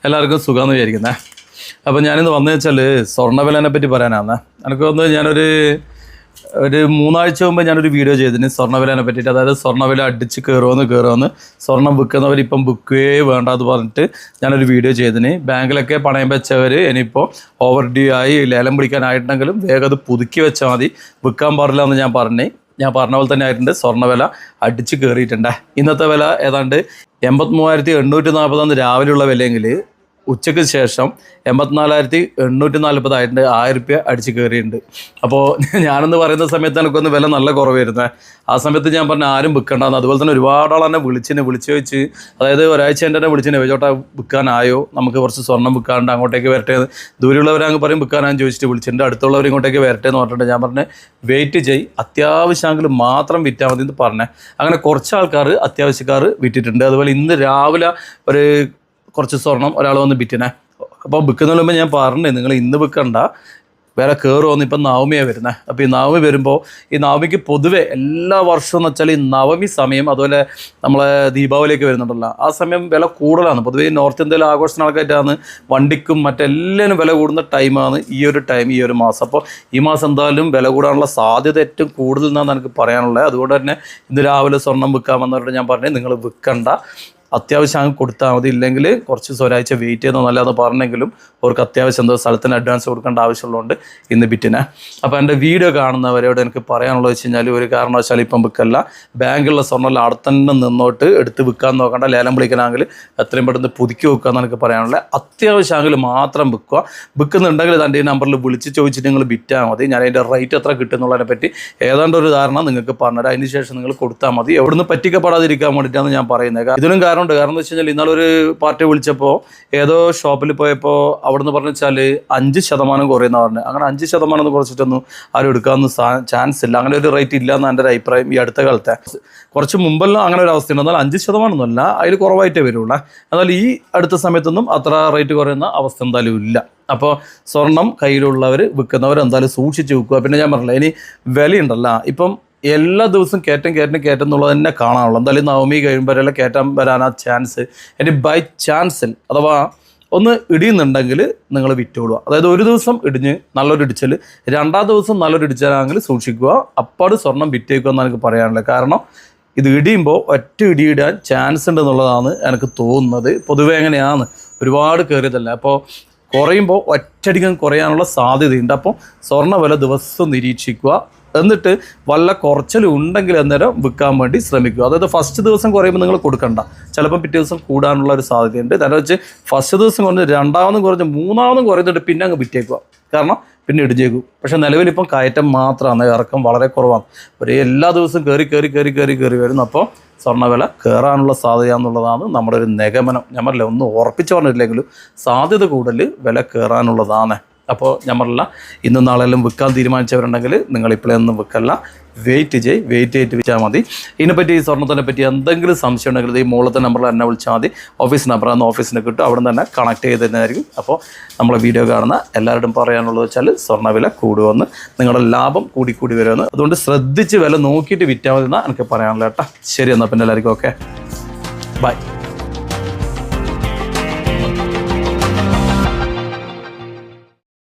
എല്ലാവർക്കും സുഖമെന്ന് വിചാരിക്കുന്നത്. അപ്പോൾ ഞാനിന്ന് വന്നു വെച്ചാൽ സ്വർണ്ണവിലനെ പറ്റി പറയാനാണ്. എനിക്ക് തോന്നുന്നത് ഒരു 3 ആഴ്ച മുമ്പ് ഞാനൊരു വീഡിയോ ചെയ്തിന് സ്വർണ്ണവിലനെ പറ്റിയിട്ട്. അതായത് സ്വർണ്ണവില അടിച്ച് കയറുമെന്ന് സ്വർണ്ണം വിൽക്കുന്നവർ ഇപ്പം വിൽക്കുകയേ വേണ്ട എന്ന് പറഞ്ഞിട്ട് ഞാനൊരു വീഡിയോ ചെയ്തിന്. ബാങ്കിലൊക്കെ പണയം വെച്ചവർ ഇനിയിപ്പോൾ ഓവർ ഡ്യൂ ആയി ലേലം പിടിക്കാനായിട്ടുണ്ടെങ്കിലും വേഗം അത് പുതുക്കി വെച്ചാൽ മതി, വിൽക്കാൻ പാടില്ല എന്ന് ഞാൻ പറഞ്ഞ പോലെ തന്നെ ആയിട്ടുണ്ട്. സ്വർണ്ണവില അടിച്ച് കയറിയിട്ടുണ്ട്. ഇന്നത്തെ വില ഏതാണ്ട് 83,840 രാവിലെയുള്ള വിലയെങ്കിൽ ഉച്ചയ്ക്ക് ശേഷം 84,840 ആയിട്ടുണ്ട്. 1000 രൂപ അടിച്ച് കയറിയിട്ടുണ്ട്. അപ്പോൾ ഞാനെന്ന് പറയുന്ന സമയത്ത് എനിക്കൊന്ന് വില നല്ല കുറവായിരുന്നേ. ആ സമയത്ത് ഞാൻ പറഞ്ഞ ആരും വിൽക്കണ്ടെന്ന്. അതുപോലെ തന്നെ ഒരുപാട് ആൾ എന്നെ വിളിച്ച് ചോദിച്ച്, അതായത് ഒരാഴ്ച എൻ്റെ തന്നെ വിളിച്ചിന്, ചോട്ടാ വിൽക്കാനായോ, നമുക്ക് കുറച്ച് സ്വർണ്ണം വിൽക്കാണ്ട് അങ്ങോട്ടേക്ക് വരട്ടെ. ദൂരെയുള്ളവരങ്ങ് പറയും വിൽക്കാനാന്ന് ചോദിച്ചിട്ട് വിളിച്ചിട്ടുണ്ട്. അടുത്തുള്ളവർ ഇങ്ങോട്ടേക്ക് വരട്ടെ എന്ന് പറഞ്ഞിട്ട് ഞാൻ പറഞ്ഞ് വെയിറ്റ് ചെയ്യ്, അത്യാവശ്യമെങ്കിലും മാത്രം വിറ്റാൽ മതി എന്ന് പറഞ്ഞേ. അങ്ങനെ കുറച്ച് ആൾക്കാർ അത്യാവശ്യക്കാർ വിറ്റിട്ടുണ്ട്. അതുപോലെ ഇന്ന് രാവിലെ കുറച്ച് സ്വർണം ഒരാൾ വന്ന് വിറ്റിനെ. അപ്പോൾ വിൽക്കുന്നതിന് മുമ്പ് ഞാൻ പറഞ്ഞു, നിങ്ങൾ ഇന്ന് വിൽക്കണ്ട, വില കയറുമെന്ന്. ഇപ്പം നവമിയാണ് വരുന്നത്. അപ്പോൾ ഈ നവമി വരുമ്പോൾ, ഈ നവമിക്ക് പൊതുവെ എല്ലാ വർഷവും എന്ന് വെച്ചാൽ ഈ നവമി സമയം, അതുപോലെ നമ്മളെ ദീപാവലിയൊക്കെ വരുന്നുണ്ടല്ലോ, ആ സമയം വില കൂടുതലാണ്. പൊതുവേ നോർത്ത് ഇന്ത്യയിൽ ആഘോഷങ്ങളൊക്കെയായിട്ടാണ് വണ്ടിക്കും മറ്റെല്ലാവരും വില കൂടുന്ന ടൈമാണ് ഈ ഒരു മാസം. അപ്പോൾ ഈ മാസം എന്തായാലും വില കൂടാനുള്ള സാധ്യത ഏറ്റവും കൂടുതൽ എന്നാണ് എനിക്ക് പറയാനുള്ളത്. അതുകൊണ്ട് തന്നെ ഇന്ന് രാവിലെ സ്വർണം വിൽക്കാമെന്നവരോട് ഞാൻ പറഞ്ഞു, നിങ്ങൾ വിൽക്കണ്ട, അത്യാവശ്യം അങ്ങ് കൊടുത്താൽ മതി, ഇല്ലെങ്കിൽ കുറച്ച് ഒരാഴ്ച വെയിറ്റ് ചെയ്യുന്നത് നല്ലതെന്ന് പറഞ്ഞെങ്കിലും അവർക്ക് അത്യാവശ്യം എന്തോ സ്ഥലത്തിന് അഡ്വാൻസ് കൊടുക്കേണ്ട ആവശ്യമുള്ളതുകൊണ്ട് ഇന്ന് ബിറ്റിനെ. അപ്പോൾ എൻ്റെ വീഡിയോ കാണുന്നവരോട് എനിക്ക് പറയാനുള്ളത് വെച്ച് കഴിഞ്ഞാൽ, ഒരു കാരണവശാലും ഇപ്പം വിൽക്കല്ല. ബാങ്കിലുള്ള സ്വർണ്ണം അവിടെ തന്നെ നിന്നോട്ട് എടുത്ത് വിൽക്കാൻ നോക്കണ്ട. ലേലം വിളിക്കണമെങ്കിൽ എത്രയും പെട്ടെന്ന് പുതുക്കി വെക്കുകയെന്ന് എനിക്ക് പറയാനുള്ളത്. അത്യാവശ്യമെങ്കിൽ മാത്രം വിൽക്കുക. വിൽക്കുന്നുണ്ടെങ്കിൽ തൻ്റെ ഈ നമ്പറിൽ വിളിച്ച് ചോദിച്ചിട്ട് നിങ്ങൾ വിറ്റാൽ മതി. ഞാൻ അതിൻ്റെ റേറ്റ് എത്ര കിട്ടുന്നുള്ളതിനെ പറ്റി ഏതാണ്ട് ഒരു ധാരണ നിങ്ങൾക്ക് പറഞ്ഞുതരാം. അതിന് ശേഷം നിങ്ങൾ കൊടുത്താൽ മതി. എവിടുന്ന് പറ്റിക്കപ്പെടാതിരിക്കാൻ വേണ്ടിയിട്ടാണ് ഞാൻ പറയുന്നത്. ഇതിനും കാരണം എന്ന് വെച്ച് കഴിഞ്ഞാൽ, ഇന്നാളൊരു പാർട്ടി വിളിച്ചപ്പോൾ ഏതോ ഷോപ്പിൽ പോയപ്പോൾ അവിടുന്ന് പറഞ്ഞു വെച്ചാൽ 5% കുറയുന്ന പറഞ്ഞു. അങ്ങനെ 5% കുറച്ചിട്ടൊന്നും ആരും എടുക്കാമെന്ന് ചാൻസ് ഇല്ല. അങ്ങനെ ഒരു റേറ്റ് ഇല്ല എന്നാണ് എൻ്റെ ഒരു അഭിപ്രായം. ഈ അടുത്ത കാലത്തെ കുറച്ച് മുമ്പെല്ലാം അങ്ങനെ ഒരു അവസ്ഥയുണ്ട്. എന്നാൽ 5% ഒന്നുമല്ല, അതിൽ കുറവായിട്ടേ വരുള്ളൂ. എന്നാൽ ഈ അടുത്ത സമയത്തൊന്നും അത്ര റേറ്റ് കുറയുന്ന അവസ്ഥ എന്തായാലും ഇല്ല. അപ്പോൾ സ്വർണം കയ്യിലുള്ളവർ വിൽക്കുന്നവർ എന്തായാലും സൂക്ഷിച്ച് വിൽക്കുക. പിന്നെ ഞാൻ പറഞ്ഞില്ല, ഇനി വിലയുണ്ടല്ലോ, ഇപ്പം എല്ലാ ദിവസവും കയറ്റം എന്നുള്ളത് തന്നെ കാണാനുള്ളൂ. എന്തായാലും നവമി കഴിയുമ്പോഴെല്ലാം കയറ്റം വരാനാ ചാൻസ്. ഇനി ബൈ ചാൻസിൽ അഥവാ ഒന്ന് ഇടിയുന്നുണ്ടെങ്കിൽ നിങ്ങൾ വിറ്റോളുക. അതായത് ഒരു ദിവസം ഇടിഞ്ഞ് നല്ലൊരു ഇടിച്ചൽ, 2ാം ദിവസം നല്ലൊരു ഇടിച്ചാലാണെങ്കിൽ സൂക്ഷിക്കുക. അപ്പാട് സ്വർണം വിറ്റേക്കുക എന്നാണ് എനിക്ക് പറയാനുള്ളത്. കാരണം ഇത് ഇടിയുമ്പോൾ ഒറ്റ ഇടിയിടാൻ ചാൻസ് ഉണ്ടെന്നുള്ളതാണ് എനിക്ക് തോന്നുന്നത്. പൊതുവേ എങ്ങനെയാണ്, ഒരുപാട് കയറിയതല്ല. അപ്പോൾ കുറയുമ്പോൾ ഒറ്റയടിക്കാൻ കുറയാനുള്ള സാധ്യതയുണ്ട്. അപ്പോൾ സ്വർണ്ണ വില ദിവസം നിരീക്ഷിക്കുക. എന്നിട്ട് വല്ല കുറച്ചിലുണ്ടെങ്കിൽ അന്നേരം വിൽക്കാൻ വേണ്ടി ശ്രമിക്കുക. അതായത് ഫസ്റ്റ് ദിവസം കുറയുമ്പോൾ നിങ്ങൾ കൊടുക്കണ്ട, ചിലപ്പം പിറ്റേ ദിവസം കൂടാനുള്ള ഒരു സാധ്യതയുണ്ട്. നേരെ വെച്ച് ഫസ്റ്റ് ദിവസം കുറഞ്ഞ് 2ാമതും കുറഞ്ഞ് 3ാമതും കുറയുന്നുണ്ട്, പിന്നെ അങ്ങ് വിറ്റേക്കുക. കാരണം പിന്നെ ഇടിച്ചേക്കും. പക്ഷേ നിലവിലിപ്പം കയറ്റം മാത്രമാണ്, ഇറക്കം വളരെ കുറവാണ്. എല്ലാ ദിവസവും കയറി വരുന്നു. അപ്പോൾ സ്വർണ്ണവില കയറാനുള്ള സാധ്യത എന്നുള്ളതാണ് നമ്മുടെ ഒരു നിഗമനം. ഞമ്മല്ല ഒന്നും ഉറപ്പിച്ച് പറഞ്ഞില്ലെങ്കിലും സാധ്യത കൂടുതൽ വില കയറാനുള്ളതാണ്. അപ്പോൾ ഞമ്മളല്ല, ഇന്നും നാളെല്ലാം വിൽക്കാൻ തീരുമാനിച്ചവരുണ്ടെങ്കിൽ നിങ്ങൾ ഇപ്പോഴൊന്നും വിൽക്കല്ല, വെയിറ്റ് ചെയ്തിട്ട് വിറ്റാൽ മതി. ഇതിനെപ്പറ്റി ഈ സ്വർണ്ണത്തിനെ പറ്റി എന്തെങ്കിലും സംശയം ഉണ്ടെങ്കിൽ ഈ മുകളിലത്തെ നമ്പറിൽ എന്നെ വിളിച്ചാൽ മതി. ഓഫീസ് നമ്പറാണ്, ഓഫീസിന് കിട്ടും, അവിടെ നിന്ന് തന്നെ കണക്ട് ചെയ്ത് തന്നെയായിരിക്കും. അപ്പോൾ നമ്മളെ വീഡിയോ കാണുന്ന എല്ലാവരോടും പറയാനുള്ളത് വെച്ചാൽ സ്വർണ്ണവില കൂടുമെന്ന്, നിങ്ങളുടെ ലാഭം കൂടി വരുമെന്ന്. അതുകൊണ്ട് ശ്രദ്ധിച്ച് വില നോക്കിയിട്ട് വിറ്റാൽ മതി എന്നാണ് എനിക്ക് പറയാനുള്ളത് കേട്ടോ. ശരി, എന്നാൽ പിന്നെ എല്ലാവർക്കും ഓക്കെ, ബൈ.